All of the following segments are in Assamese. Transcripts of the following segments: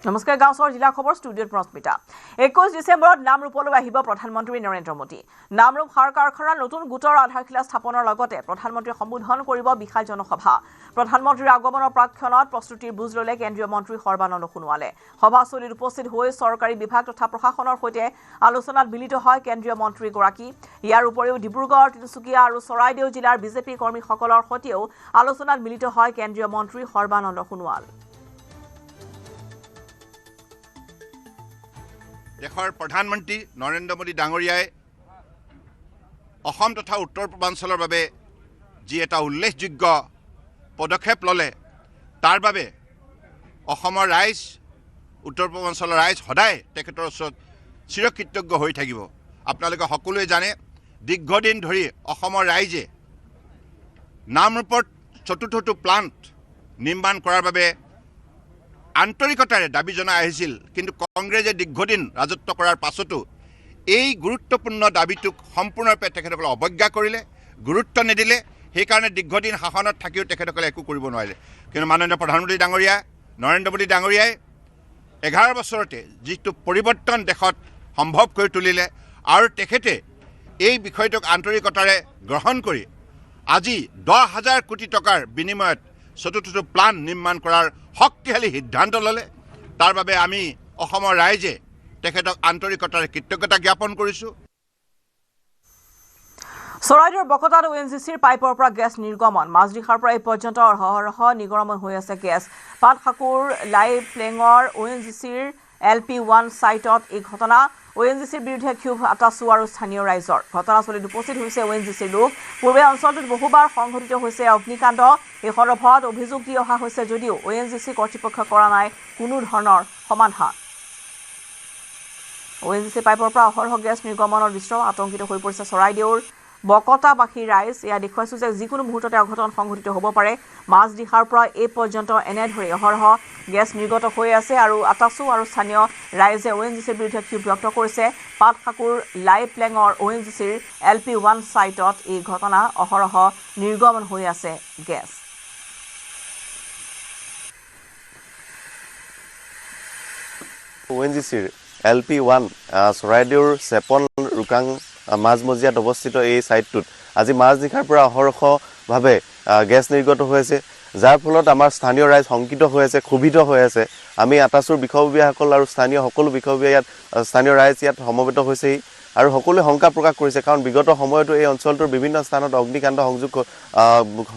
নমস্কাৰ গাঁওচৰ জিলা খবৰ ষ্টুডিঅ'ত প্ৰস্মিতা 21 ডিচেম্বৰত নামৰূপলৈ আহিব প্ৰধানমন্ত্ৰী নৰেন্দ্ৰ মোদী নামৰূপ সাৰ কাৰখানাৰ নতুন গোটৰ আধাৰশিলা স্থাপনৰ লগতে প্ৰধানমন্ত্ৰী সম্বোধন কৰিব বিশাল জনসভা প্ৰধানমন্ত্ৰীৰ আগমনৰ প্ৰাক্ষণত প্ৰস্তুতিৰ বুজ ল'লে কেন্দ্ৰীয় মন্ত্ৰী সৰ্বানন্দ সোণোৱালে সভাস্থলীত উপস্থিত হৈ চৰকাৰী বিভাগ তথা প্ৰশাসনৰ সৈতে আলোচনাত মিলিত হয় কেন্দ্ৰীয় মন্ত্ৰীগৰাকী ইয়াৰ উপৰিও ডিব্ৰুগড় তিনিচুকীয়া আৰু চৰাইদেউ জিলাৰ বিজেপি কৰ্মীসকলৰ সৈতেও আলোচনাত মিলিত হয় কেন্দ্ৰীয় মন্ত্ৰী সৰ্বানন্দ সোণোৱাল দেশৰ প্ৰধানমন্ত্ৰী নৰেন্দ্ৰ মোদী ডাঙৰীয়াই অসম তথা উত্তৰ পূৰ্বাঞ্চলৰ বাবে যি এটা উল্লেখযোগ্য পদক্ষেপ ল'লে তাৰ বাবে অসমৰ ৰাইজ উত্তৰ পূৰ্বাঞ্চলৰ ৰাইজ সদায় তেখেতৰ ওচৰত চিৰকৃতজ্ঞ হৈ থাকিব আপোনালোকে সকলোৱে জানে দীৰ্ঘদিন ধৰি অসমৰ ৰাইজে নামৰূপত চতুৰ্থটো প্লাণ্ট নিৰ্মাণ কৰাৰ বাবে আন্তৰিকতাৰে দাবী জনাই আহিছিল কিন্তু কংগ্ৰেছে দীৰ্ঘদিন ৰাজত্ব কৰাৰ পাছতো এই গুৰুত্বপূৰ্ণ দাবীটোক সম্পূৰ্ণৰূপে তেখেতসকলে অৱজ্ঞা কৰিলে গুৰুত্ব নিদিলে সেইকাৰণে দীৰ্ঘদিন শাসনত থাকিও তেখেতসকলে একো কৰিব নোৱাৰিলে কিন্তু মাননীয় প্ৰধানমন্ত্ৰী ডাঙৰীয়া নৰেন্দ্ৰ মোদী ডাঙৰীয়াই 11 বছৰতে যিটো পৰিৱৰ্তন দেশত সম্ভৱ কৰি তুলিলে আৰু তেখেতে এই বিষয়টোক আন্তৰিকতাৰে গ্ৰহণ কৰি আজি 10,000 কোটি টকাৰ বিনিময়ত চতুৰ্থটো প্লান নিৰ্মাণ কৰাৰ শক্তিশালী সিদ্ধান্ত ল'লে তাৰ বাবে আমি অসমৰ ৰাইজে তেখেতক আন্তৰিকতাৰে কৃতজ্ঞতা জ্ঞাপন কৰিছোঁ চৰাইদেউৰ বকতাত ONGCৰ পাইপৰ পৰা গেছ নিৰ্গমন মাজদিশাৰ পৰা এই পৰ্যন্ত অহৰহ নিৰ্গমন হৈ আছে গেছ পাটখাকুৰ লাই প্লেঙৰ ONGCৰ LP1 সাইটত এই ঘটনা ONGCৰ বিৰুদ্ধে ক্ষোভ আটাচু আৰু স্থানীয় ৰাইজৰ ঘটনাস্থলীত উপস্থিত হৈছে ONGCৰ লোক পূৰ্বে অঞ্চলটোত বহুবাৰ সংঘটিত হৈছে অগ্নিকাণ্ড এই সন্দৰ্ভত অভিযোগ দি অহা হৈছে যদিও ONGC কৰ্তৃপক্ষই কৰা নাই কোনো ধৰণৰ সমাধান ONGC পাইপৰ পৰা অহৰহ গেছ নিৰ্গমনৰ দৃশ্য আতংকিত হৈ পৰিছে চৰাইদেউৰ বকতাবাসী ৰাইজ এয়া দেখুৱাইছো যে যিকোনো মুহূৰ্ততে অঘটন সংঘটিত হ'ব পাৰে মাজদিশাৰ পৰা এই পৰ্যন্ত এনেধৰে অহৰহ গেছ নিৰ্গত হৈ আছে আৰু আটাচু আৰু স্থানীয় ৰাইজে ONGCৰ বিৰুদ্ধে ক্ষোভ ব্যক্ত কৰিছে পাটখাকুৰ লাই প্লেঙৰ ONGCৰ LP1 সাইটত এই ঘটনা অহৰহ নিৰ্গমন হৈ আছে গেছ ONGCৰ LP1 চৰাইদেউৰ চেপন ৰুকাং মাজমজিয়াত অৱস্থিত এই সাইটটোত আজি মাজনিশাৰ পৰা অহৰহভাৱে গেছ নিৰ্গত হৈ আছে যাৰ ফলত আমাৰ স্থানীয় ৰাইজ শংকিত হৈ আছে ক্ষোভিত হৈ আছে আমি আটাচুৰ বিষয়ববীয়াসকল আৰু স্থানীয় সকলো বিষয়ববীয়া ইয়াত স্থানীয় ৰাইজ ইয়াত সমবেত হৈছেহি আৰু সকলোৱে শংকা প্ৰকাশ কৰিছে কাৰণ বিগত সময়তো এই অঞ্চলটোৰ বিভিন্ন স্থানত অগ্নিকাণ্ড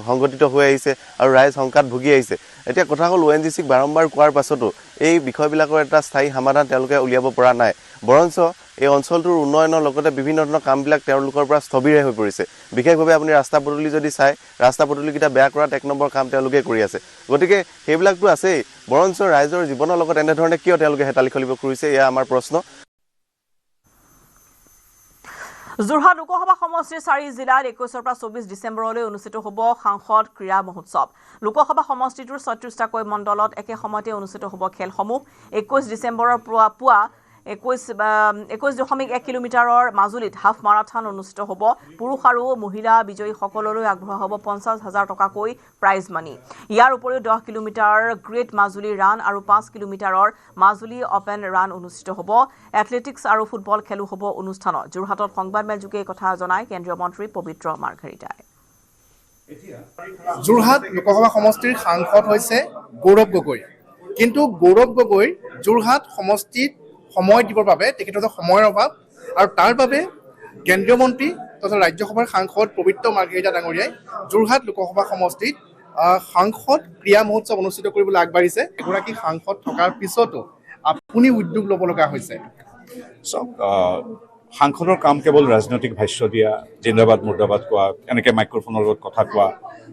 সংঘটিত হৈ আহিছে আৰু ৰাইজ শংকাত ভুগি আহিছে এতিয়া কথা হ'ল ONGCক বাৰম্বাৰ কোৱাৰ পাছতো এই বিষয়বিলাকৰ এটা স্থায়ী সমাধান তেওঁলোকে উলিয়াব পৰা নাই বৰঞ্চ এই অঞ্চলটোৰ উন্নয়নৰ লগতে বিভিন্ন ধৰণৰ কামবিলাক তেওঁলোকৰ পৰা স্থবিৰ হৈ পৰিছে বিশেষভাৱে আপুনি ৰাস্তা পদূলি যদি চাই ৰাস্তা পদূলিকেইটা বেয়া কৰাত 1 নম্বৰ কাম তেওঁলোকে কৰি আছে গতিকে সেইবিলাকতো আছেই বৰঞ্চ ৰাইজৰ জীৱনৰ লগত এনেধৰণে কিয় তেওঁলোকে হেতালি খেলিব খুজিছে এয়া আমাৰ প্ৰশ্ন যোৰহাট লোকসভা সমষ্টিৰ 4 জিলাত 21 পৰা 24 ডিচেম্বৰলৈ অনুষ্ঠিত হ'ব সাংসদ ক্ৰীড়া মহোৎসৱ লোকসভা সমষ্টিটোৰ 36টাকৈ মণ্ডলত একে সময়তে অনুষ্ঠিত হ'ব খেলসমূহ 21 ডিচেম্বৰৰ পুৱা 21.1 কিলোমিটাৰৰ মাজুলীত হাফ মাৰাথন অনুষ্ঠিত হ'ব পুৰুষ আৰু মহিলা বিজয়ীসকললৈ আগবঢ়োৱা হ'ব 50,000 টকাকৈ প্ৰাইজ মানি ইয়াৰ উপৰিও 10 কিলোমিটাৰ গ্ৰেট মাজুলী ৰান আৰু 5 কিলোমিটাৰৰ মাজুলী অপেন ৰান অনুষ্ঠিত হ'ব এথলেটিক্স আৰু ফুটবল খেলো হ'ব অনুষ্ঠানত যোৰহাটত সংবাদমেলযোগে এই কথা জনায় কেন্দ্ৰীয় মন্ত্ৰী পবিত্ৰ মাৰ্ঘেৰিটাই যোৰহাট লোকসভা সমষ্টিৰ সাংসদ হৈছে গৌৰৱ গগৈ কিন্তু গৌৰৱ গগৈ যোৰহাট সমষ্টিত সময় দিবৰ বাবে তেখেতৰ সময়ৰ অভাৱ আৰু তাৰ বাবে কেন্দ্ৰীয় মন্ত্ৰী তথা ৰাজ্যসভাৰ সাংসদ পবিত্ৰ মাৰ্ঘেৰিটা ডাঙৰীয়াই যোৰহাট লোকসভা সমষ্টিত সাংসদ ক্ৰীড়া মহোৎসৱ অনুষ্ঠিত কৰিবলৈ আগবাঢ়িছে এগৰাকী সাংসদ থকাৰ পিছতো আপুনি উদ্যোগ ল'ব লগা হৈছে সাংসদৰ কাম কেৱল ৰাজনৈতিক ভাষ্য দিয়া জিন্দাবাদ মুৰ্দাবাদ কোৱা এনেকৈ মাইক্ৰফোনৰ লগত কথা কোৱা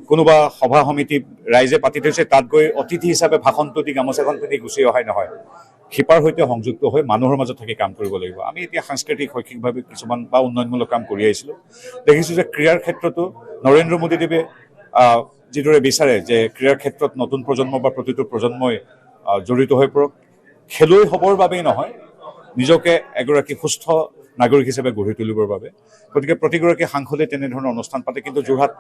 কোনোবা সভা সমিতি ৰাইজে পাতি থৈছে তাত গৈ অতিথি হিচাপে ভাষণটো দি গামোচাখন পিন্ধি গুচি অহাই নহয় শিপাৰ সৈতে সংযুক্ত হৈ মানুহৰ মাজত থাকি কাম কৰিব লাগিব আমি এতিয়া সাংস্কৃতিক শৈক্ষিকভাৱে কিছুমান বা উন্নয়নমূলক কাম কৰি আহিছিলোঁ দেখিছোঁ যে ক্ৰীড়াৰ ক্ষেত্ৰতো নৰেন্দ্ৰ মোদীদেৱে যিদৰে বিচাৰে যে ক্ৰীড়াৰ ক্ষেত্ৰত নতুন প্ৰজন্ম বা প্ৰতিটো প্ৰজন্মই জড়িত হৈ পৰক খেলুৱৈ হ'বৰ বাবেই নহয় নিজকে এগৰাকী সুস্থ নাগৰিক হিচাপে গঢ়ি তুলিবৰ বাবে গতিকে প্ৰতিগৰাকী সাংসদে তেনেধৰণৰ অনুষ্ঠান পাতে কিন্তু যোৰহাট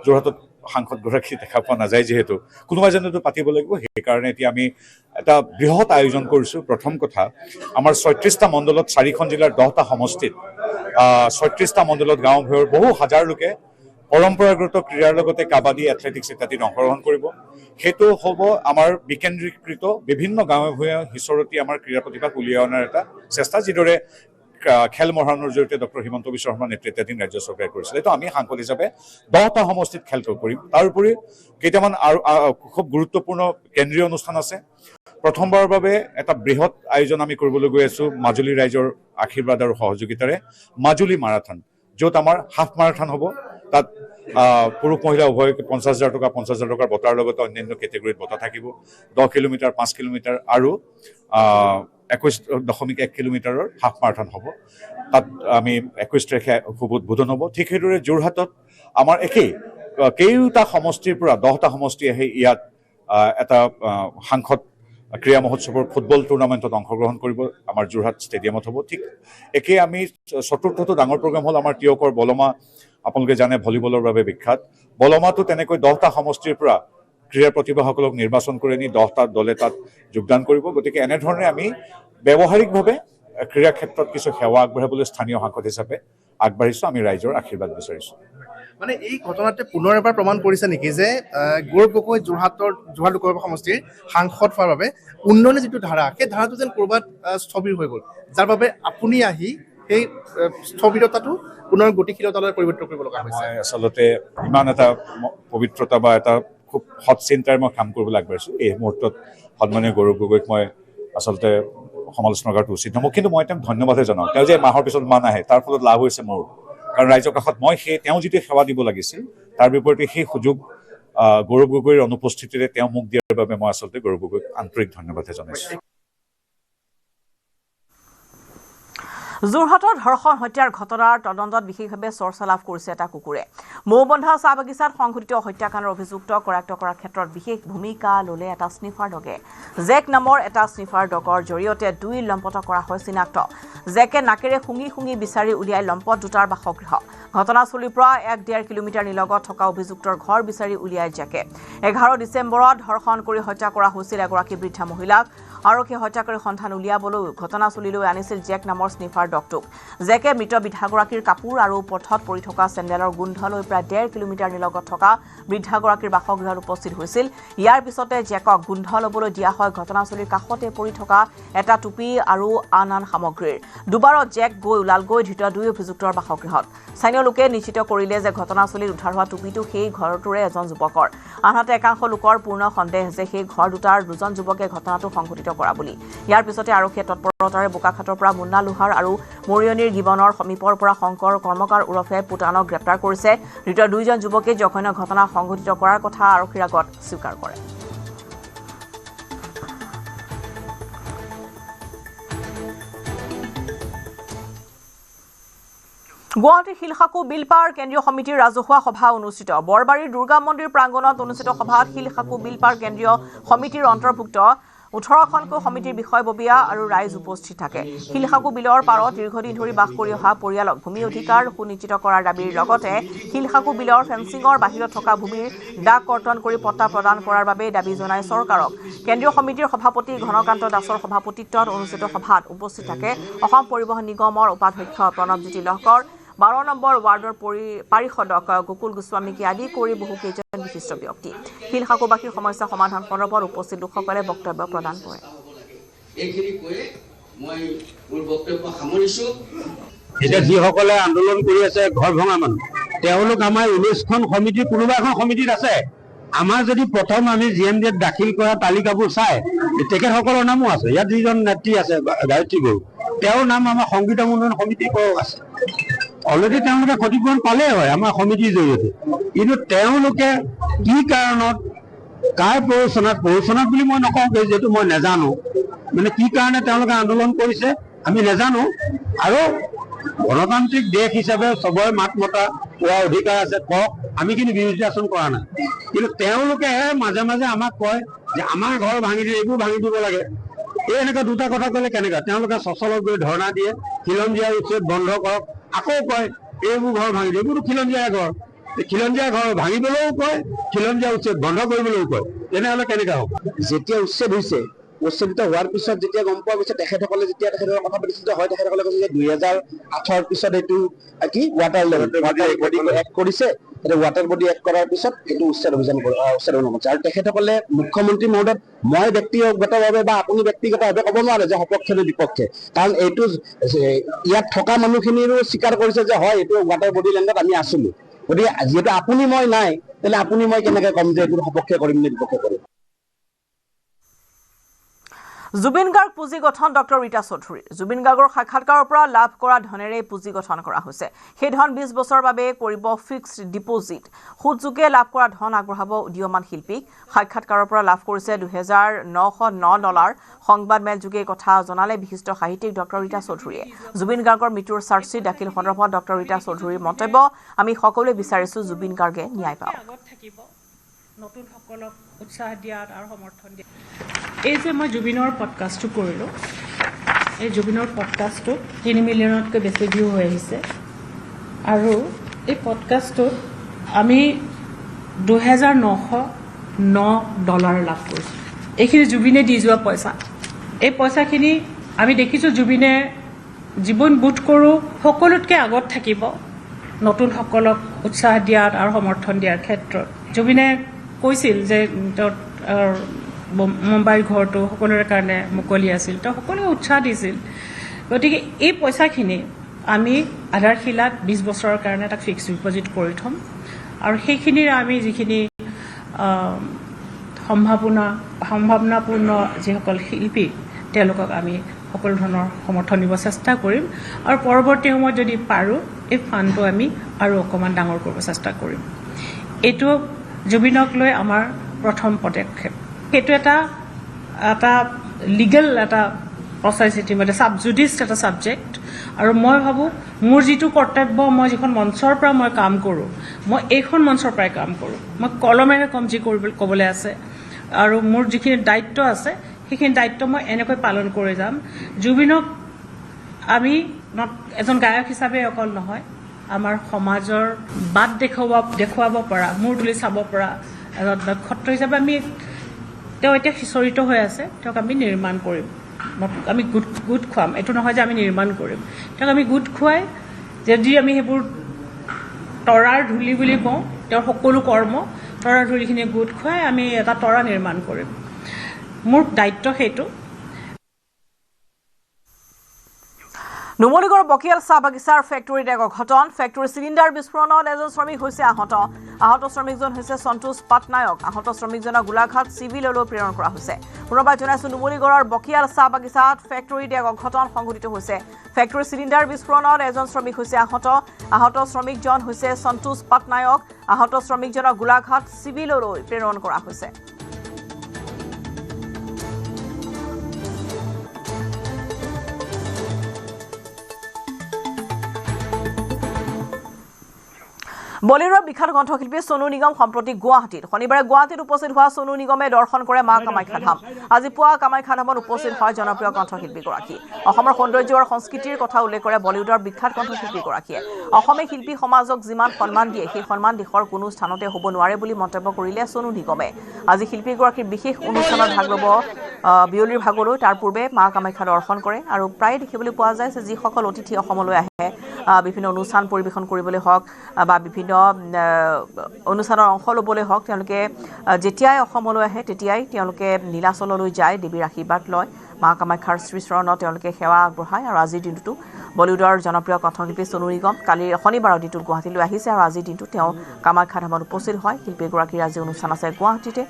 যোৰহাটত সাংসদগৰাকী দেখা পোৱা নাযায় যিহেতু কোনোবা এজনেতো পাতিব লাগিব সেইকাৰণে এতিয়া আমি এটা বৃহৎ আয়োজন কৰিছোঁ প্ৰথম কথা আমাৰ ৩৬টা মণ্ডলত 4খন জিলাৰ 10টা সমষ্টিত ৩৬টা মণ্ডলত গাঁও ভূঁইৰ বহু হাজাৰ লোকে পৰম্পৰাগত ক্ৰীড়াৰ লগতে কাবাডী এথলেটিক্স ইত্যাদিত অংশগ্ৰহণ কৰিব সেইটো হ'ব আমাৰ বিকেন্দ্ৰীকৃত বিভিন্ন গাঁৱে ভূঁয়ে সিঁচৰতি আমাৰ ক্ৰীড়া প্ৰতিভাক উলিয়াই অনাৰ এটা চেষ্টা যিদৰে খেল মহাৰণৰ জৰিয়তে ডক্টৰ হিমন্ত বিশ্ব শৰ্মা নেতৃত্বাধীন ৰাজ্য চৰকাৰে কৰিছিল এইটো আমি সাংসদ হিচাপে 10টা সমষ্টিত খেল কৰিম তাৰোপৰি কেইটামান আৰু খুব গুৰুত্বপূৰ্ণ কেন্দ্ৰীয় অনুষ্ঠান আছে প্ৰথমবাৰৰ বাবে এটা বৃহৎ আয়োজন আমি কৰিবলৈ গৈ আছোঁ মাজুলী ৰাইজৰ আশীৰ্বাদ আৰু সহযোগিতাৰে মাজুলী মাৰাথন য'ত আমাৰ হাফ মাৰাথন হ'ব তাত পুৰুষ মহিলা উভয় 50,000 টকা 50,000 টকাৰ বঁটাৰ লগতে অন্যান্য কেটেগৰীত বঁটা থাকিব 10 কিলোমিটাৰ 5 কিলোমিটাৰ আৰু 21.1 কিলোমিটাৰৰ হাফ মাৰাথন হ'ব তাত আমি 21 তাৰিখে শুভ উদ্বোধন হ'ব ঠিক সেইদৰে যোৰহাটত আমাৰ কেইটা সমষ্টিৰ পৰা 10টা সমষ্টি আহি ইয়াত এটা সাংসদ ক্ৰীড়া মহোৎসৱৰ ফুটবল টুৰ্ণামেণ্টত অংশগ্ৰহণ কৰিব আমাৰ যোৰহাট ষ্টেডিয়ামত হ'ব ঠিক একেই আমি চতুৰ্থটো ডাঙৰ প্ৰগ্ৰাম হ'ল আমাৰ টিয়কৰ বলমা আপোনালোকে জানে ভলীবলৰ বাবে বিখ্যাত বলমাটো তেনেকৈ 10টা সমষ্টিৰ পৰা ক্ৰীড়া প্ৰতিভাসকলক নিৰ্বাচন কৰি নি 10টা দলে তাত যোগদান কৰিব গতিকে এনেধৰণে আমি ব্যৱহাৰিকভাৱে ক্ৰীড়া ক্ষেত্ৰত কিছু সেৱা আগবঢ়াবলৈ স্থানীয় সাংসদ হিচাপে আগবাঢ়িছোঁ আমি ৰাইজৰ আশীৰ্বাদ বিচাৰিছোঁ মানে এই ঘটনাটোৱে পুনৰ এবাৰ প্ৰমাণ কৰিছে নেকি যে গৌৰৱ গগৈ যোৰহাট লোকসভা সমষ্টিৰ সাংসদ হোৱাৰ বাবে উন্নয়নৰ যিটো ধাৰা সেই ধাৰাটো যেন ক'ৰবাত স্থবিৰ হৈ গ'ল যাৰ বাবে আপুনি আহি সেই স্থবিৰতাটো পুনৰ গতিশীলতালৈ পৰিৱৰ্তন কৰিব লগা হৈছে মই আচলতে ইমান এটা পবিত্ৰতা বা এটা খুব সৎ চিন্তাৰে মই কাম কৰিবলৈ আগবাঢ়িছোঁ এই মুহূৰ্তত সন্মানীয় গৌৰৱ গগৈক মই আচলতে সমালোচনা কৰাটো উচিত নহ'ব কিন্তু মই তেওঁক ধন্যবাদে জনাওঁ তেওঁ যে মাহৰ পিছত মান আহে তাৰ ফলত লাভ হৈছে মোৰ কাৰণ ৰাইজৰ কাষত মই তেওঁ যিটো সেৱা দিব লাগিছিল তাৰ বিপৰীতে সেই সুযোগ গৌৰৱ গগৈৰ অনুপস্থিতিৰে তেওঁ মোক দিয়াৰ বাবে মই আচলতে গৌৰৱ গগৈক আন্তৰিক ধন্যবাদে জনাইছোঁ যোৰহাটৰ ধৰ্ষণ হত্যাৰ ঘটনাৰ তদন্তত বিশেষভাৱে চৰ্চা লাভ কৰিছে এটা কুকুৰে মৌবন্ধা চাহ বাগিচাত সংঘটিত হত্যাকাণ্ডৰ অভিযুক্ত কৰায়ত্ব কৰাৰ ক্ষেত্ৰত বিশেষ ভূমিকা ল'লে এটা স্নিফাৰ ডগে জেক নামৰ এটা স্নিফাৰ ডগৰ জৰিয়তে 2 লম্পট কৰা হয় চিনাক্ত জেকে নাকেৰে শুঙি শুঙি বিচাৰি উলিয়াই লম্পট দুটাৰ বাসগৃহ ঘটনাস্থলীৰ পৰা 1.5 কিলোমিটাৰ নিলগত থকা অভিযুক্তৰ ঘৰ বিচাৰি উলিয়াই জেকে 11 ডিচেম্বৰত ধৰ্ষণ কৰি হত্যা কৰা হৈছিল এগৰাকী বৃদ্ধা মহিলাক আৰক্ষীয়ে হত্যাকাৰীৰ সন্ধান উলিয়াবলৈ ঘটনাস্থলীলৈ আনিছিল জেক নামৰ স্নিফাৰ ডগটোক জেকে মৃত বিধাগৰাকীৰ কাপোৰ আৰু পথত পৰি থকা চেণ্ডেলৰ গোন্ধলৈ প্ৰায় 1.5 কিলোমিটাৰ নিলগত থকা বৃদ্ধাগৰাকীৰ বাসগৃহত উপস্থিত হৈছিল ইয়াৰ পিছতে জেকক গোন্ধ ল'বলৈ দিয়া হয় ঘটনাস্থলীৰ কাষতে পৰি থকা এটা টুপি আৰু আন সামগ্ৰীৰ দুবাৰত জেক গৈ ওলালগৈ ধৃত 2 অভিযুক্তৰ বাসগৃহত স্থানীয় লোকে নিশ্চিত কৰিলে যে ঘটনাস্থলীত উদ্ধাৰ হোৱা টুপিটো সেই ঘৰটোৰে এজন যুৱকৰ আনহাতে একাংশ লোকৰ পূৰ্ণ সন্দেহ যে সেই ঘৰ দুটাৰ 2জন যুৱকে ঘটনাটো সংঘটিত কৰা বুলি ইয়াৰ পিছতে আৰক্ষীয়ে তৎপৰতাৰে বোকাখাটৰ পৰা মুন্না লোহাৰ আৰু মৰিয়নিৰ গিবনৰ সমীপৰ পৰা শংকৰ কৰ্মকাৰ ওৰফে পুটানক গ্ৰেপ্তাৰ কৰিছে ধৃত 2জন যুৱকে জঘন্য ঘটনা সংঘটিত কৰাৰ কথা আৰক্ষীৰ আগত স্বীকাৰ কৰে গুৱাহাটী শিলসাকু বিলপাৰ কেন্দ্ৰীয় সমিতিৰ ৰাজহুৱা সভা অনুষ্ঠিত বৰবাৰীৰ দুৰ্গা মন্দিৰ প্ৰাংগণত অনুষ্ঠিত সভাত শিলসাকু বিলপাৰ কেন্দ্ৰীয় সমিতিৰ অন্তৰ্ভুক্ত 18খনকৈ সমিতিৰ বিষয়ববীয়া আৰু ৰাইজ উপস্থিত থাকে শিলসাকু বিলৰ পাৰত দীৰ্ঘদিন ধৰি বাস কৰি অহা পৰিয়ালক ভূমি অধিকাৰ সুনিশ্চিত কৰাৰ দাবীৰ লগতে শিলসাকু বিলৰ ফেন্সিঙৰ বাহিৰত থকা ভূমিৰ দাগ কৰ্তন কৰি পট্টা প্ৰদান কৰাৰ বাবে দাবী জনাই চৰকাৰক কেন্দ্ৰীয় সমিতিৰ সভাপতি ঘনকান্ত দাসৰ সভাপতিত্বত অনুষ্ঠিত সভাত উপস্থিত থাকে অসম পৰিবহণ নিগমৰ উপাধ্যক্ষ প্ৰণৱজ্যোতি লহকৰ 12 নম্বৰ ৱাৰ্ডৰ পাৰিষদক গোকুল গোস্বামীকে আদি কৰি বহু কেইজন বিশিষ্ট ব্যক্তি শিলসাকুবাসীৰ সমস্যা সমাধান সন্দৰ্ভত উপস্থিত লোকসকলে বক্তব্য প্ৰদান কৰে এইখিনি কৈ মই মোৰ বক্তব্য সামৰিছোঁ এতিয়া যিসকলে আন্দোলন কৰি আছে ঘৰ ভঙা মানুহ তেওঁলোক আমাৰ 19খন সমিতি কোনোবা এখন সমিতিত আছে আমাৰ যদি প্ৰথম আমি জিএমডিত দাখিল কৰা তালিকাবোৰ চাই তেখেতসকলৰ নামো আছে ইয়াত যিজন নেত্ৰী আছে গায়ত্ৰী বড়ো তেওঁৰ নাম আমাৰ সংগীতম উন্নয়ন সমিতিৰ পৰাও আছে অলৰেডি তেওঁলোকে ক্ষতিপূৰণ পালেই হয় আমাৰ সমিতিৰ জৰিয়তে কিন্তু তেওঁলোকে কি কাৰণত কাৰ প্ৰৰোচনাত বুলি মই নকওঁ যিহেতু মই নাজানো মানে কি কাৰণে তেওঁলোকে আন্দোলন কৰিছে আমি নাজানো আৰু গণতান্ত্ৰিক দেশ হিচাপে চবৰে মাত মতা পোৱাৰ অধিকাৰ আছে কওক আমি কিন্তু বিৰোধিতাচৰণ কৰা নাই কিন্তু তেওঁলোকে মাজে মাজে আমাক কয় যে আমাৰ ঘৰ ভাঙি দিয়ে এইবোৰ ভাঙি দিব লাগে এই এনেকুৱা দুটা কথা ক'লে কেনেকুৱা তেওঁলোকে চচলত গৈ ধৰ্ণা দিয়ে খিলঞ্জীয়া উচ্ছেদ বন্ধ কৰক আকৌ কয় এইবোৰ ঘৰ ভাঙি দিয়ে এইবোৰতো খিলঞ্জীয়া ঘৰ খিলঞ্জীয়া ঘৰ ভাঙিবলৈও কয়, খিলঞ্জীয়া উচ্ছেদ বন্ধ কৰিবলৈও কয়। তেনেহ'লে কেনেকৈ হ'ব? যেতিয়া উচ্ছেদ হৈছে, উচ্ছেদিত হোৱাৰ পিছত যেতিয়া গম পোৱা গৈছে, তেখেতসকলে যেতিয়া তেখেতসকলে কথা পাতিছিল হয়, তেখেতসকলে কৈছে যে 2008 পিছত এইটো কি ৱাটাৰ বডি এক্ট কৰিছে, সেইটো ৱাটাৰ বডি এক্ট কৰাৰ পিছত এইটো উচ্ছেদ অভিযান উচ্ছেদ হৈছে। আৰু তেখেতসকলে মুখ্যমন্ত্ৰী মহোদয় মই ব্যক্তিগতভাৱে বা আপুনি ব্যক্তিগতভাৱে ক'ব নোৱাৰে যে সপক্ষে নে বিপক্ষে, কাৰণ এইটো ইয়াত থকা মানুহখিনিৰো স্বীকাৰ কৰিছে যে হয় এইটো ৱাটাৰ বডি লেণ্ডত আমি আছিলো। গতিকে যিহেতু আপুনি মই নাই, তেতিয়াহ'লে আপুনি মই কেনেকৈ ক'ম যে এইটো সপক্ষে কৰিম নে বিপক্ষে কৰিম? জুবিন গাৰ্গ পুঁজি গঠন ডক্টৰ ৰীতা চৌধুৰী। জুবিন গাৰ্গৰ সাক্ষাৎকাৰৰ পৰা লাভ কৰা ধনেৰে পুঁজি গঠন কৰা হৈছে। সেই ধন 20 বছৰৰ বাবে কৰিব ফিক্সড ডিপজিট। সুদযোগে লাভ কৰা ধন আগবঢ়াব উদীয়মান শিল্পীক। সাক্ষাৎকাৰৰ পৰা লাভ কৰিছে $2,909। সংবাদমেলযোগে কথা জনালে বিশিষ্ট সাহিত্যিক ডক্টৰ ৰীতা চৌধুৰীয়ে। জুবিন গাৰ্গৰ মৃত্যুৰ চাৰ্জশ্বিট দাখিল সন্দৰ্ভত ডক্টৰ ৰীতা চৌধুৰীৰ মন্তব্য, আমি সকলোৱে বিচাৰিছো জুবিন গাৰ্গে ন্যায় পাওক। নতুনসকলক উৎসাহ দিয়াত আৰু সমৰ্থন দিয়াত এই যে মই জুবিনৰ পডকাষ্টটো কৰিলোঁ, এই জুবিনৰ পডকাষ্টটোত 3 মিলিয়নতকৈ বেছি ভিউ হৈ আহিছে। আৰু এই পডকাষ্টটোত আমি $2,909 লাভ কৰিছোঁ। এইখিনি জুবিনে দি যোৱা পইচা। এই পইচাখিনি আমি দেখিছোঁ জুবিনে জীৱন বোধ কৰোঁ সকলোতকৈ আগত থাকিব নতুনসকলক উৎসাহ দিয়াত আৰু সমৰ্থন দিয়াৰ ক্ষেত্ৰত। জুবিনে কৈছিল যে তেওঁৰ মুম্বাইৰ ঘৰটো সকলোৰে কাৰণে মুকলি আছিল, তেওঁ সকলোকে উৎসাহ দিছিল। গতিকে এই পইচাখিনি আমি আধাৰশিলাত 20 বছৰৰ কাৰণে তাক ফিক্সড ডিপজিট কৰি থ'ম। আৰু সেইখিনিৰ আমি যিখিনি সম্ভাৱনাপূৰ্ণ যিসকল শিল্পী তেওঁলোকক আমি সকলো ধৰণৰ সমৰ্থন দিব চেষ্টা কৰিম। আৰু পৰৱৰ্তী সময়ত যদি পাৰোঁ এই ফাণ্ডটো আমি আৰু অকণমান ডাঙৰ কৰিব চেষ্টা কৰিম। এইটো জুবিনক লৈ আমাৰ প্ৰথম পদক্ষেপ। সেইটো এটা লিগেল এটা প্ৰচেছ, ইতিমধ্যে ছাবজুডিষ্ট এটা ছাবজেক্ট। আৰু মই ভাবোঁ মোৰ যিটো কৰ্তব্য, মই যিখন মঞ্চৰ পৰা মই কাম কৰোঁ, মই এইখন মঞ্চৰ পৰাই কাম কৰোঁ। মই কলমেৰে কম যি ক'বলৈ আছে, আৰু মোৰ যিখিনি দায়িত্ব আছে সেইখিনি দায়িত্ব মই এনেকৈ পালন কৰি যাম। জুবিনক আমি এজন গায়ক হিচাপে অকল নহয়, আমাৰ সমাজৰ বাট দেখুৱাব পৰা, মূৰ তুলি চাব পৰা এজন নক্ষত্ৰ হিচাপে আমি তেওঁ এতিয়া সিঁচৰিত হৈ আছে, তেওঁক আমি নিৰ্মাণ কৰিম। আমি গোট খুৱাম, এইটো নহয় যে আমি নিৰ্মাণ কৰিম। তেওঁক আমি গোট খুৱাই যদি আমি সেইবোৰ তৰাৰ ধূলি বুলি কওঁ, তেওঁৰ সকলো কৰ্ম তৰাৰ ধূলিখিনি গোট খুৱাই আমি এটা তৰা নিৰ্মাণ কৰিম। মোৰ দায়িত্ব সেইটো। নুমলীগড় বকিয়াল চাহ বাগিচাৰ ফেক্টৰীত এক অঘটন। ফেক্টৰীৰ চিলিণ্ডাৰ বিস্ফোৰণত এজন শ্ৰমিক হৈছে আহত। আহত শ্ৰমিকজন হৈছে সন্তোষ পাটনায়ক। আহত শ্ৰমিকজনক গোলাঘাট চিভিললৈ প্ৰেৰণ কৰা হৈছে। পুনৰবাৰ জনাইছো, নুমলীগড়ৰ বকিয়াল চাহ বাগিচাত ফেক্টৰীত এক অঘটন সংঘটিত হৈছে। ফেক্টৰীৰ চিলিণ্ডাৰ বিস্ফোৰণত এজন শ্ৰমিক হৈছে আহত। আহত শ্ৰমিকজন হৈছে সন্তোষ পাটনায়ক। আহত শ্ৰমিকজনক গোলাঘাট চিভিললৈ প্ৰেৰণ কৰা হৈছে। বলিউডৰ বিখ্যাত কণ্ঠশিল্পী সোনু নিগম সম্প্ৰতি গুৱাহাটীত। শনিবাৰে গুৱাহাটীত উপস্থিত হোৱা সোনু নিগমে দৰ্শন কৰে মা কামাখ্যা ধাম। আজি পুৱা কামাখ্যা ধামত উপস্থিত হয় জনপ্ৰিয় কণ্ঠশিল্পীগৰাকী। অসমৰ সৌন্দৰ্য আৰু সংস্কৃতিৰ কথা উল্লেখ কৰে বলিউডৰ বিখ্যাত কণ্ঠশিল্পীগৰাকীয়ে। অসমে শিল্পী সমাজক যিমান সন্মান দিয়ে, সেই সন্মান দেশৰ কোনো স্থানতে হ'ব নোৱাৰে বুলি মন্তব্য কৰিলে সোনু নিগমে। আজি শিল্পীগৰাকীৰ বিশেষ অনুষ্ঠানত ভাগ ল'ব বিয়লিৰ ভাগলৈ। তাৰ পূৰ্বে মা কামাখ্যা দৰ্শন কৰে। আৰু প্ৰায়ে দেখিবলৈ পোৱা যায় যে যিসকল অতিথি অসমলৈ আহে বিভিন্ন অনুষ্ঠান পৰিৱেশন কৰিবলৈ হওক বা বিভিন্ন অনুষ্ঠানৰ অংশ ল'বলৈ হওক, তেওঁলোকে যেতিয়াই অসমলৈ আহে তেতিয়াই তেওঁলোকে নীলাচললৈ যায়, দেৱীৰ আশীৰ্বাদ লয়, মা কামাখ্যাৰ শ্ৰীচৰণত তেওঁলোকে সেৱা আগবঢ়ায়। আৰু আজিৰ দিনটোতো বলিউডৰ জনপ্ৰিয় কণ্ঠশিল্পী সোনু নিগম কালি শনিবাৰৰ দিনটোত গুৱাহাটীলৈ আহিছে। আৰু আজিৰ দিনটোত তেওঁ কামাখ্যা ধামত উপস্থিত হয়। শিল্পীগৰাকীৰ আজি অনুষ্ঠান আছে গুৱাহাটীতে,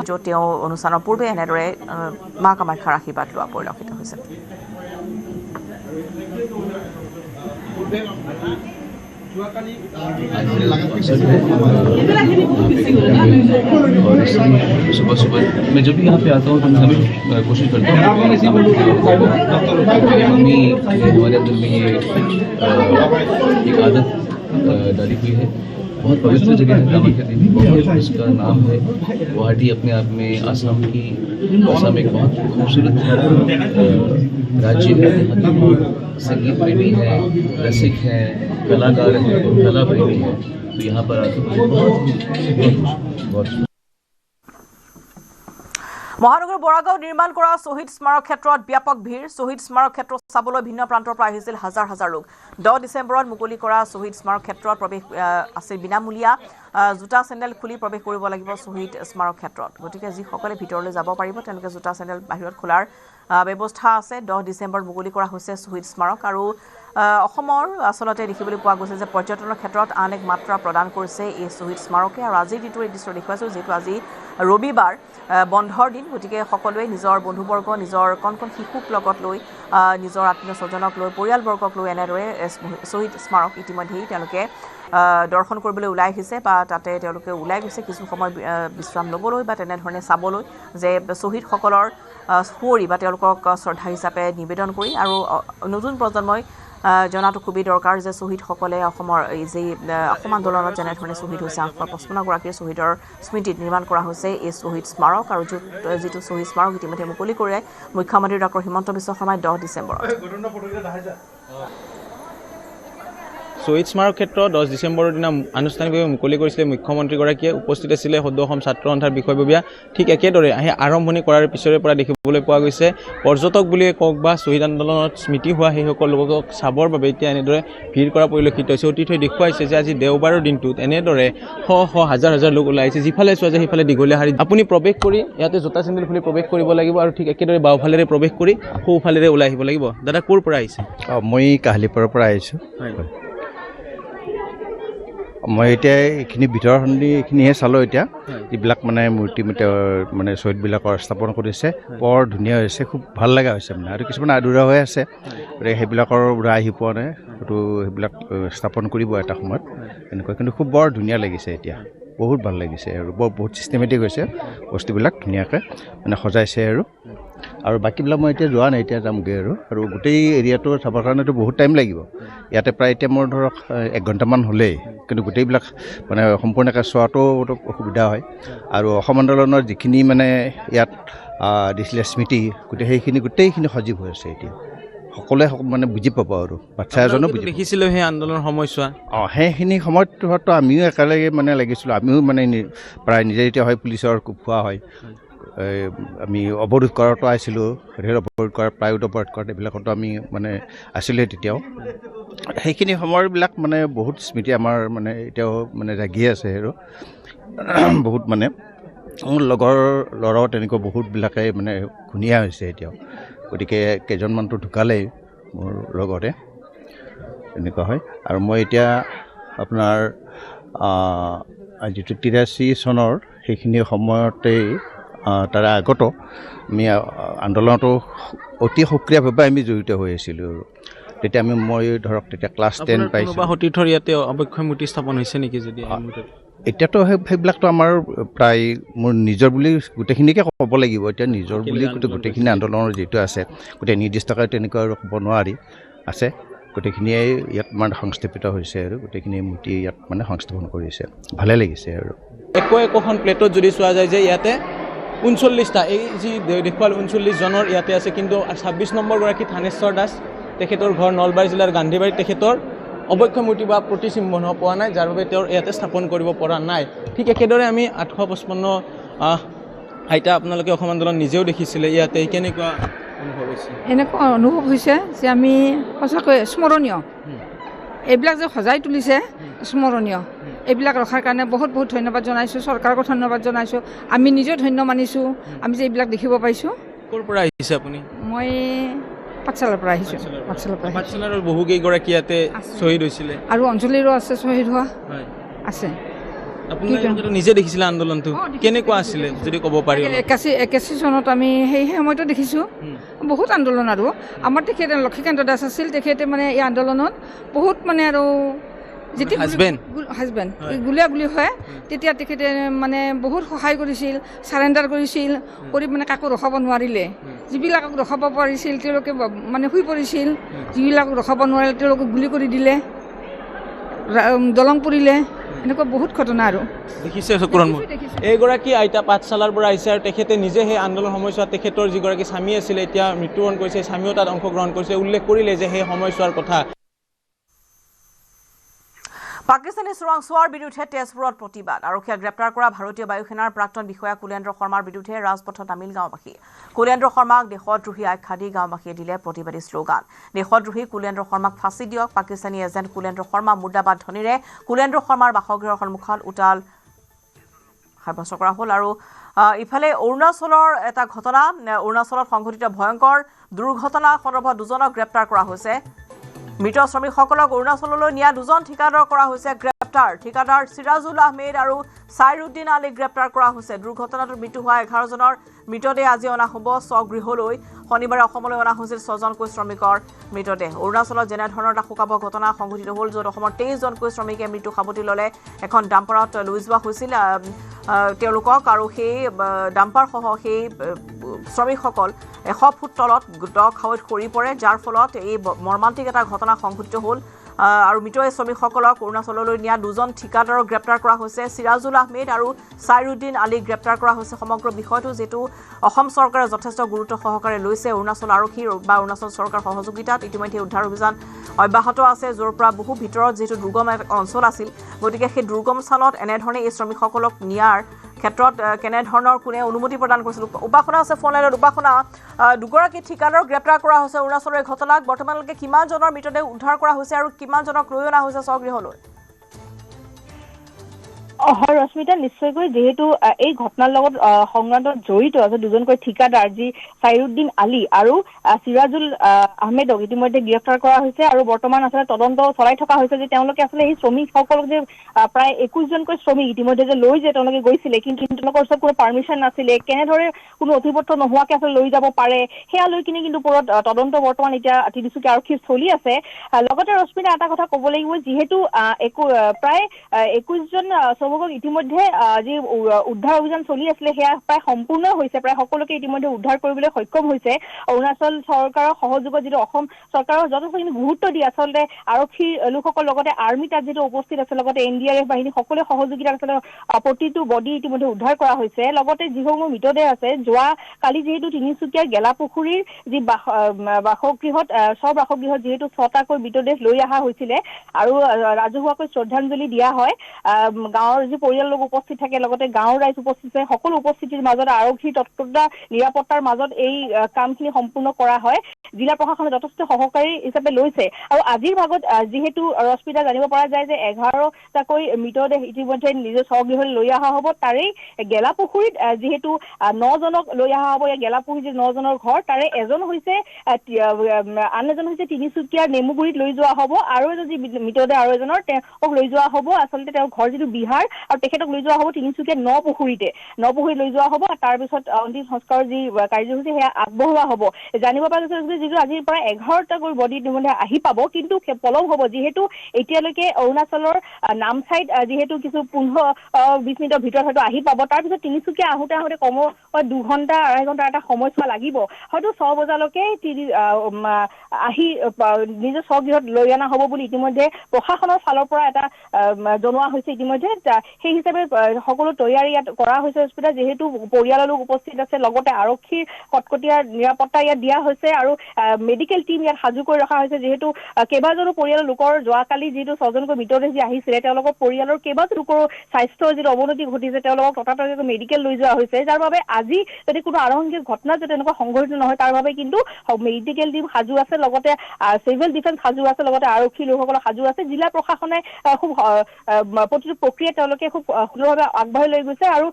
য'ত তেওঁ অনুষ্ঠানৰ পূৰ্বে এনেদৰে মা কামাখ্যাৰ আশীৰ্বাদ লোৱা পৰিলক্ষিত হৈছে। सुबह सुबह मैं जब भी यहाँ पे आता हूँ तो मैं हमें कोशिश करता हूँ हमारे अंदर में ये एक आदत डाली हुई है। बहुत पवित्र जगह है कामाख्या देवी, बहुत उसका नाम है। गुवाहाटी अपने आप में आसाम एक बहुत खूबसूरत राज्य है। यहाँ के संगीत प्रेमी हैं, रसिक हैं, कलाकार हैं, कला प्रेमी हैं। तो यहाँ पर आके मुझे बहुत মহানগৰ বৰাগাঁও নিৰ্মাণ কৰা শহীদ স্মাৰক ক্ষেত্ৰত ব্যাপক ভিৰ শহীদ স্মাৰক ক্ষেত্ৰ চাবলৈ ভিন্ন প্ৰান্তৰ পৰা আহিছিল হাজাৰ হাজাৰ লোক 10 ডিচেম্বৰত মুকলি কৰা শহীদ স্মাৰক ক্ষেত্ৰত প্ৰৱেশ আছিল বিনামূলীয়া জোতা চেণ্ডেল খুলি প্ৰৱেশ কৰিব লাগিব শহীদ স্মাৰক ক্ষেত্ৰত গতিকে যিসকলে ভিতৰলৈ যাব পাৰিব তেওঁলোকে জোতা চেণ্ডেল বাহিৰত খোলাৰ ব্যৱস্থা আছে 10 ডিচেম্বৰত মুকলি কৰা হৈছে শহীদ স্মাৰক আৰু অসমৰ আসলতে দেখিবলৈ পোৱা গৈছে যে পৰ্যটনৰ ক্ষেত্ৰত আন এক মাত্ৰা প্ৰদান কৰিছে এই শহীদ স্মাৰকে আৰু আজি দিনটো এই দৃশ্য দেখুৱাইছো যেটো আজি ৰবিবাৰ বন্ধৰ দিন গতিকে সকলোৱে নিজৰ বন্ধুবৰ্গ নিজৰ কণ শিশুক লগত লৈ নিজৰ আত্মীয় স্বজনক লৈ পৰিয়ালবৰ্গক লৈ এনেদৰে শহীদ স্মাৰক ইতিমধ্যেই তেওঁলোকে দৰ্শন কৰিবলৈ ওলাই আহিছে বা তাতে তেওঁলোকে ওলাই গৈছে কিছু সময় বিশ্ৰাম ল'বলৈ বা তেনেধৰণে চাবলৈ যে শহীদসকলৰ সুঁৱৰি বা তেওঁলোকক শ্ৰদ্ধা হিচাপে নিবেদন কৰি আৰু নতুন প্ৰজন্মই জনাটো খুবেই দৰকাৰ যে শহীদসকলে অসমৰ এই যে অসম আন্দোলনত যেনেধৰণে শ্বহীদ হৈছে 855 গৰাকীৰ শ্বহীদৰ স্মৃতিত নিৰ্মাণ কৰা হৈছে এই শ্বহীদ স্মাৰক আৰু যিটো শ্বহীদ স্মাৰক ইতিমধ্যে মুকলি কৰে মুখ্যমন্ত্ৰী ডক্টৰ হিমন্ত বিশ্ব শৰ্মাই 10 ডিচেম্বৰত শহীদ স্মাৰক ক্ষেত্ৰ 10 ডিচেম্বৰৰ দিনা আনুষ্ঠানিকভাৱে মুকলি কৰিছিলে মুখ্যমন্ত্ৰীগৰাকীয়ে উপস্থিত আছিলে সদ্য অসম ছাত্ৰ সন্থাৰ বিষয়ববীয়া ঠিক একেদৰে আহি আৰম্ভণি কৰাৰ পিছৰে পৰা দেখিবলৈ পোৱা গৈছে পৰ্যটক বুলিয়ে কওক বা শহীদ আন্দোলনত স্মৃতি হোৱা সেইসকল লোকক চাবৰ বাবে এতিয়া এনেদৰে ভিৰ কৰা পৰিলক্ষিত হৈছে অতীতই দেখুৱাইছে যে আজি দেওবাৰৰ দিনটোত এনেদৰে হাজাৰ হাজাৰ লোক ওলাই আহিছে যিফালে চোৱা যায় সেইফালে দীঘলীয়া শাৰী আপুনি প্ৰৱেশ কৰি ইয়াতে জোতা চেণ্ডেল খুলি প্ৰৱেশ কৰিব লাগিব আৰু ঠিক একেদৰে বাওঁফালেৰে প্ৰৱেশ কৰি সোঁফালেৰে ওলাই আহিব লাগিব দাদা ক'ৰ পৰা আহিছে মই কাহিলিপাৰৰ পৰা আহিছোঁ মই এতিয়া এইখিনি ভিতৰখনি এইখিনিহে চালোঁ এতিয়া যিবিলাক মানে মূৰ্তি মানে শ্বহীদবিলাকৰ স্থাপন কৰিছে বৰ ধুনীয়া হৈছে খুব ভাল লগা হৈছে মানে আৰু কিছুমান আধৰুৱা হৈ আছে গতিকে সেইবিলাকৰ আহি পোৱা নাই হয়তো সেইবিলাক স্থাপন কৰিব এটা সময়ত এনেকুৱা কিন্তু খুব বৰ ধুনীয়া লাগিছে এতিয়া বহুত ভাল লাগিছে আৰু বহুত ছিষ্টেমেটিক হৈছে বস্তুবিলাক ধুনীয়াকৈ মানে সজাইছে আৰু বাকীবিলাক মই এতিয়া যোৱা নাই এতিয়া যামগৈ আৰু গোটেই এৰিয়াটো চাবৰ কাৰণেতো বহুত টাইম লাগিব ইয়াতে প্ৰায় এতিয়া মোৰ ধৰক 1 ঘণ্টামান হ'লেই কিন্তু গোটেইবিলাক মানে সম্পূৰ্ণকৈ চোৱাটো অসুবিধা হয় আৰু অসম আন্দোলনৰ যিখিনি মানে ইয়াত দিছিলে স্মৃতি গোটেইখিনি সজীৱ হৈ আছে এতিয়া সকলোৱে মানে বুজি পাব আৰু বাচ্ছা এজনো বুজি দেখিছিলোঁ সেই আন্দোলনৰ সময়ছোৱা সেইখিনি সময়ত আমিও একেলগে মানে লাগিছিলোঁ আমিও মানে প্ৰায় নিজে এতিয়া হয় পুলিচৰ খোৱা হয় আমি অৱৰোধ কৰাতো আছিলোঁ ৰেল অৱৰোধ কৰা প্ৰায়ত অৱৰোধ কৰাত এইবিলাকতো আমি মানে আছিলোঁ তেতিয়াও সেইখিনি সময়বিলাক মানে বহুত স্মৃতি আমাৰ মানে এতিয়াও মানে জাগি আছে আৰু বহুত মানে মোৰ লগৰ ল'ৰাও তেনেকুৱা বহুতবিলাকে মানে ঘূণীয়া হৈছে এতিয়াও গতিকে কেইজনমানতো ঢুকালেই মোৰ লগতে এনেকুৱা হয় আৰু মই এতিয়া আপোনাৰ যিটো 83 চনৰ সেইখিনি সময়তেই তাৰ আগতো আমি আন্দোলনতো অতি সক্ৰিয়ভাৱে আমি জড়িত হৈ আছিলোঁ আৰু তেতিয়া মই ধৰক তেতিয়া ক্লাছ 10 পাইছোঁ সতীৰ্থৰ ইয়াতে অৱক্ষয় মূৰ্তি স্থাপন হৈছে নেকি যদি এতিয়াতো সেইবিলাকতো আমাৰ প্ৰায় মোৰ নিজৰ বুলি গোটেইখিনিকে ক'ব লাগিব এতিয়া নিজৰ বুলি গোটেইখিনি আন্দোলনৰ যিটো আছে গোটেই নিৰ্দিষ্টকৈ তেনেকুৱা আৰু ক'ব নোৱাৰি আছে গোটেইখিনিয়ে ইয়াত মানে সংস্থাপিত হৈছে আৰু গোটেইখিনি মূৰ্তি ইয়াত মানে সংস্থাপন কৰিছে ভালে লাগিছে আৰু একোখন প্লেটত যদি চোৱা যায় যে ইয়াতে 39টা এই যি দেখুৱাল 39 জনৰ ইয়াতে আছে কিন্তু 26 নম্বৰ গৰাকী থানেশ্বৰ দাস তেখেতৰ ঘৰ নলবাৰী জিলাৰ গান্ধীবাৰীত তেখেতৰ অৱক্ষয় মূৰ্তি বা প্ৰতিচিহ্ন পোৱা নাই যাৰ বাবে তেওঁৰ ইয়াতে স্থাপন কৰিব পৰা নাই ঠিক একেদৰে আমি 855 আইতা আপোনালোকে অসম আন্দোলন নিজেও দেখিছিলে ইয়াতে কেনেকুৱা অনুভৱ হৈছে এনেকুৱা অনুভৱ হৈছে যে আমি সঁচাকৈ স্মৰণীয় এইবিলাক যে সজাই তুলিছে স্মৰণীয় এইবিলাক ৰখাৰ কাৰণে বহুত ধন্যবাদ জনাইছোঁ চৰকাৰক ধন্যবাদ জনাইছোঁ আমি নিজেও ধন্য মানিছোঁ আমি যে এইবিলাক দেখিব পাইছোঁ ক'ৰ পৰা আহিছে আপুনি মই পাঠশালাৰ পৰা আহিছোঁ পাঠশালাৰ বহুকেইগৰাকী ইয়াতে শ্বহীদ হৈছিলে আৰু অঞ্চলীৰো আছে শ্বহীদ হোৱা আছে আপোনালোকে নিজে দেখিছিলে আন্দোলনটো কেনেকুৱা আছিলে যদি ক'ব পাৰি 81 চনত আমি সেই সময়তো দেখিছোঁ বহুত আন্দোলন আৰু আমাৰ তেখেতে লক্ষীকান্ত দাস আছিল তেখেতে মানে এই আন্দোলনত বহুত মানে আৰু যেতিয়া হাজবেণ্ড গুলীয়াগুলি হয় তেতিয়া তেখেতে মানে বহুত সহায় কৰিছিল চাৰেণ্ডাৰ কৰিছিল কৰি মানে কাকো ৰখাব নোৱাৰিলে যিবিলাকক ৰখাব পাৰিছিল তেওঁলোকে মানে শুই পৰিছিল যিবিলাকক ৰখাব নোৱাৰিলে তেওঁলোকক গুলি কৰি দিলে দলং পৰিলে এনেকুৱা বহুত ঘটনা আৰু দেখিছে চকুৰণ এইগৰাকী আইতা পাঠশালাৰ পৰা আহিছে আৰু তেখেতে নিজে সেই আন্দোলন সময়ছোৱাত তেখেতৰ যিগৰাকী স্বামী আছিলে এতিয়া মৃত্যুবৰণ কৰিছে স্বামীও তাত অংশগ্ৰহণ কৰিছে উল্লেখ কৰিলে যে সেই সময়ছোৱাৰ কথা পাকিস্তানী চোৰাংচোৱাৰ বিৰুদ্ধে তেজপুৰত প্ৰতিবাদ আৰক্ষীয়ে গ্ৰেপ্তাৰ কৰা ভাৰতীয় বায়ুসেনাৰ প্ৰাক্তন বিষয়া কুলেন্দ্ৰ শৰ্মাৰ বিৰুদ্ধে ৰাজপথত নামিল গাঁওবাসী কুলেন্দ্ৰ শৰ্মাক দেশদ্ৰোহী আখ্যা দি গাঁওবাসীয়ে দিলে প্ৰতিবাদী শ্লোগান দেশদ্ৰোহী কুলেন্দ্ৰ শৰ্মাক ফাঁচি দিয়ক পাকিস্তানী এজেণ্ট কুলেন্দ্ৰ শৰ্মা মুৰ্দাবাদ ধ্বনিৰে কুলেন্দ্ৰ শৰ্মাৰ বাসগৃহৰ সন্মুখত উতাল সাব্যস্ত কৰা হ'ল আৰু ইফালে অৰুণাচলৰ এটা ঘটনা অৰুণাচলত সংঘটিত ভয়ংকৰ দুৰ্ঘটনা সন্দৰ্ভত দুজনক গ্ৰেপ্তাৰ কৰা হৈছে মৃত শ্ৰমিকসকলক অৰুণাচললৈ নিয়া দুজন ঠিকাদাৰ কৰা হৈছে গ্ৰেপ্তাৰ ঠিকাদাৰ সিৰাজুল আহমেদ আৰু সাইৰুদ্দিন আলীক গ্ৰেপ্তাৰ কৰা হৈছে দুৰ্ঘটনাটোত মৃত্যু হোৱা 11 জনৰ মৃতদেহ আজি অনা হ'ব স্বগৃহলৈ শনিবাৰে অসমলৈ অনা হৈছিল 6 জনকৈ শ্ৰমিকৰ মৃতদেহ অৰুণাচলত যেনেধৰণৰ এটা শোকাবহ ঘটনা সংঘটিত হ'ল য'ত অসমৰ 23 জনকৈ শ্ৰমিকে মৃত্যু সাৱটি ল'লে এখন ডাম্পাৰত লৈ যোৱা হৈছিল তেওঁলোকক আৰু সেই ডাম্পাৰসহ সেই শ্ৰমিকসকল 100 ফুট তলত খাৱৈত সৰি পৰে যাৰ ফলত এই মৰ্মান্তিক এটা ঘটনা সংঘটিত হ'ল আৰু মৃত শ্ৰমিকসকলক অৰুণাচললৈ নিয়া দুজন ঠিকাদাৰক গ্ৰেপ্তাৰ কৰা হৈছে সিৰাজুল আহমেদ আৰু সাইৰুদ্দিন আলীক গ্ৰেপ্তাৰ কৰা হৈছে সমগ্ৰ বিষয়টো যেটো অসম চৰকাৰে যথেষ্ট গুৰুত্ব সহকাৰে লৈছে অৰুণাচল আৰক্ষীৰ বা অৰুণাচল চৰকাৰ সহযোগিতাত ইতিমধ্যে উদ্ধাৰ অভিযান অব্যাহত আছে য'ৰ পৰা বহু ভিতৰত যেটো দুৰ্গম অঞ্চল আছিল গতিকে সেই দুৰ্গম স্থানত এনেধৰণে এই শ্ৰমিকসকলক নিয়াৰ ক্ষেত্ৰত কেনেধৰণৰ কোনে অনুমতি প্ৰদান কৰিছিল উপাসনা আছে ফোন লাইনত উপাসনা দুগৰাকী ঠিকাদাৰক গ্ৰেপ্তাৰ কৰা হৈছে অৰুণাচলৰ এই ঘটনাক বৰ্তমানলৈকে কিমান জনৰ মৃতদেহ উদ্ধাৰ কৰা হৈছে আৰু কিমান জনক লৈ অনা হৈছে স্বগৃহলৈ হয় ৰশ্মিতা নিশ্চয়কৈ যেহেতু এই ঘটনাৰ লগত সংগ্ৰান্তত জড়িত আছে দুজনকৈ ঠিকাদাৰ যি সাইৰুদ্দিন আলী আৰু সিৰাজুল আহমেদক ইতিমধ্যে গ্ৰেপ্তাৰ কৰা হৈছে আৰু বৰ্তমান আসলে তদন্ত চলাই থকা হৈছে যে তেওঁলোকে আসলে এই শ্ৰমিকসকলক যে প্ৰায় 21 জনকৈ শ্ৰমিক ইতিমধ্যে যে লৈ যে তেওঁলোকে গৈছিলে কিন্তু তেওঁলোকৰ ওচৰত কোনো পাৰমিশ্যন নাছিলে কেনেদৰে কোনো অধিপত্ৰ নোহোৱাকে আসলে লৈ যাব পাৰে সেয়া লৈ কিনে কিন্তু ওপৰত তদন্ত বৰ্তমান এতিয়া তিনিচুকীয়া আৰক্ষীৰ চলি আছে লগতে ৰশ্মিতা এটা কথা ক'ব লাগিব যিহেতু প্ৰায় 21 জন শ্ৰমিকক ইতিমধ্যে যি উদ্ধাৰ অভিযান চলি আছিলে সেয়া প্ৰায় সম্পূৰ্ণ হৈছে প্ৰায় সকলোকে ইতিমধ্যে উদ্ধাৰ কৰিবলৈ সক্ষম হৈছে অৰুণাচল চৰকাৰৰ সহযোগত যিটো অসম চৰকাৰৰ যথেষ্টখিনি গুৰুত্ব দি আচলতে আৰক্ষী লোকসকল লগতে আৰ্মি তাত যিটো উপস্থিত আছে লগতে NDRF বাহিনী সকলোৱে সহযোগিতা আচলতে প্ৰতিটো বডি ইতিমধ্যে উদ্ধাৰ কৰা হৈছে লগতে যিসমূহ মৃতদেহ আছে যোৱা কালি যিহেতু তিনিচুকীয়াৰ গেলাপুখুৰীৰ যি বাসগৃহত বাসগৃহত যিহেতু 6টাকৈ মৃতদেহ লৈ অহা হৈছিলে আৰু ৰাজহুৱাকৈ শ্ৰদ্ধাঞ্জলি দিয়া হয় গাঁৱৰ যি পৰিয়াল লোক উপস্থিত থাকে লগতে গাঁৱৰ ৰাইজ উপস্থিত আছে সকলো উপস্থিতিৰ মাজত আৰক্ষী তৎপৰতা নিৰাপত্তাৰ মাজত এই কামখিনি সম্পূৰ্ণ কৰা হয় জিলা প্ৰশাসনে যথেষ্ট সহকাৰী হিচাপে লৈছে আৰু আজিৰ ভাগত যিহেতু ৰশ্মিতা জানিব পৰা যায় যে 11টাকৈ মৃতদেহ ইতিমধ্যে নিজৰ স্বগৃহলৈ লৈ অহা হ'ব তাৰেই গেলাপুখুৰীত যিহেতু 9 জনক লৈ অহা হ'ব এই গেলাপুখুৰীত 9 জনৰ ঘৰ তাৰে এজন হৈছে আন এজন হৈছে তিনিচুকীয়াৰ নেমুগুৰিত লৈ যোৱা হ'ব আৰু এজন যি মৃতদেহ আৰু এজনৰ তেওঁক লৈ যোৱা হ'ব আচলতে তেওঁৰ ঘৰ যিটো বিহাৰ আৰু তেখেতক লৈ যোৱা হ'ব তিনিচুকীয়া নপুখুৰীত লৈ যোৱা হ'ব তাৰ পিছত অন্তিম সংস্কাৰৰ যি কাৰ্যসূচী সেয়া আগবঢ়োৱা হ'ব জানিব পৰা গৈছে যে যিটো আজিৰ পৰা 11টাকৈ বডি ইতিমধ্যে আহি পাব কিন্তু পলম হ'ব যিহেতু এতিয়ালৈকে অৰুণাচলৰ নামচাইত যিহেতু কিছু 15-20 মিনিটৰ ভিতৰত হয়তো আহি পাব তাৰ পিছত তিনিচুকীয়া আহোঁতে কমেও 2 ঘণ্টা 2.5 ঘণ্টা এটা সময়ছোৱা লাগিব হয়তো 6 বজালৈকে আহি নিজৰ স্বগৃহত লৈ অনা হ'ব বুলি ইতিমধ্যে প্ৰশাসনৰ ফালৰ পৰা এটা জনোৱা হৈছে ইতিমধ্যে সেই হিচাপে সকলো তৈয়াৰী ইয়াত কৰা হৈছে হস্পিটেল যেহেতু পৰিয়ালৰ লোক উপস্থিত আছে লগতে আৰক্ষীৰ কটকটীয়া নিৰাপত্তা ইয়াত দিয়া হৈছে আৰু মেডিকেল টিম ইয়াত সাজু কৰি ৰখা হৈছে যেহেতু কেইবাজনো পৰিয়ালৰ লোকৰ যোৱাকালি যিটো 6 জনকৈ মৃতদেহ যি আহিছিলে তেওঁলোকৰ পৰিয়ালৰ কেইবাজনো লোকৰ স্বাস্থ্যৰ যিটো অৱনতি ঘটিছে তেওঁলোকক ততাতৈয়াকৈ মেডিকেল লৈ যোৱা হৈছে যাৰ বাবে আজি যদি কোনো আৰম্ভিক ঘটনা যদি এনেকুৱা সংঘটিত নহয় তাৰ বাবে কিন্তু মেডিকেল টিম সাজু আছে লগতে চিভিল ডিফেন্স সাজু আছে লগতে আৰক্ষী লোকসকল সাজু আছে জিলা প্ৰশাসনে খুব প্ৰতিটো প্ৰক্ৰিয়া তেওঁলোকে খুব সুন্দৰভাৱে আগবঢ়াই লৈ গৈছে আৰু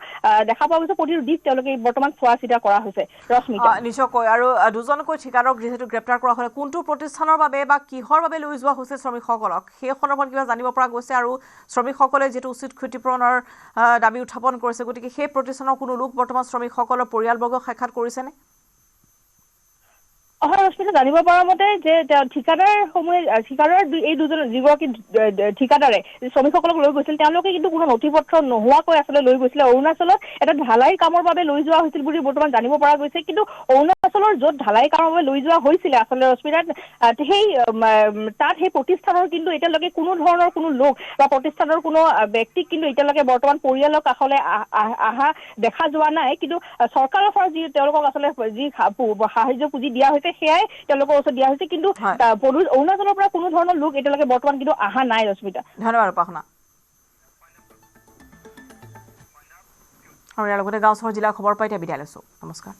দেখা পোৱা গৈছে প্ৰতিটো দিশ তেওঁলোকে বৰ্তমান চোৱা চিতা কৰা হৈছে ৰশ্মিতা নিশ্চয়কৈ আৰু দুজনকৈ ঠিকাদাৰক যিহেতু গ্ৰেপ্তাৰ কৰা হ'লে কোনটো প্ৰতিষ্ঠানৰ বাবে বা কিহৰ বাবে লৈ যোৱা হৈছে শ্ৰমিকসকলক সেই সন্দৰ্ভত কিবা জানিব পৰা গৈছে আৰু শ্ৰমিকসকলে যিটো উচিত ক্ষতিপূৰণৰ দাবী উত্থাপন কৰিছে গতিকে সেই প্ৰতিষ্ঠানৰ কোনো লোক বৰ্তমান শ্ৰমিকসকলৰ পৰিয়ালবৰ্গক সাক্ষাৎ কৰিছেনে ৰশ্মিতা জানিব পৰা মতে যে ঠিকাদাৰ এই দুজন যিগৰাকী ঠিকাদাৰে শ্ৰমিকসকলক লৈ গৈছিল তেওঁলোকে কিন্তু কোনো নথিপত্ৰ নোহোৱাকৈ আচলতে লৈ গৈছিলে অৰুণাচলত এটা ঢালাই কামৰ বাবে লৈ যোৱা হৈছিল বুলি বৰ্তমান জানিব পৰা গৈছে কিন্তু অৰুণাচলৰ য'ত ঢালাই কামৰ বাবে লৈ যোৱা হৈছিলে আচলতে ৰশ্মিতাত সেই তাত সেই প্ৰতিষ্ঠানৰ কিন্তু এতিয়ালৈকে কোনো ধৰণৰ কোনো লোক বা প্ৰতিষ্ঠানৰ কোনো ব্যক্তিক কিন্তু এতিয়ালৈকে বৰ্তমান পৰিয়ালৰ কাষলৈ আহা দেখা যোৱা নাই কিন্তু চৰকাৰৰ পৰা যি তেওঁলোকক আচলতে যি সাহায্য পুঁজি দিয়া হৈছে সেয়াই তেওঁলোকৰ ওচৰত দিয়া হৈছে কিন্তু অৰুণাচলৰ পৰা কোনো ধৰণৰ লোক এতিয়ালৈকে বৰ্তমান কিন্তু অহা নাই ৰশ্মিতা ধন্যবাদ উপাসনা আৰু ইয়াৰ লগতে গাঁও চহৰ জিলাৰ খবৰ পাই এতিয়া বিদায় লৈছো নমস্কাৰ